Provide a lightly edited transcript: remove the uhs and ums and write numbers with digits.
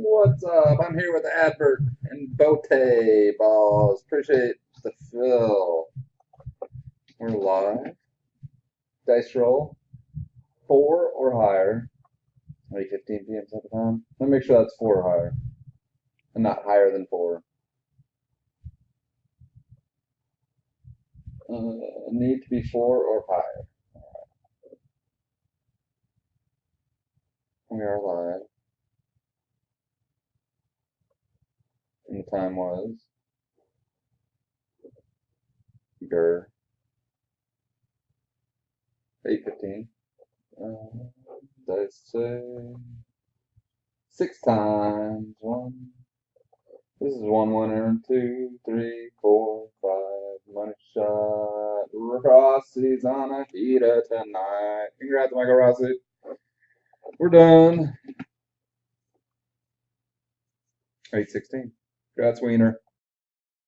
What's up? I'm here with Advert and Bote Balls. Appreciate the fill. We're live. Dice roll. 4 or higher. 8:15 p.m. Central Time. Let me make sure that's 4 or higher. And not higher than 4. Need to be 4 or higher. We are live. And the time was 8:15. Dice say 6 times. 1. This is 1 winner. 2, 3, 4, 5. Money shot. Rossi's on a heater tonight. Congrats, Michael Rossi. We're done. 8:16. Congrats, Wiener.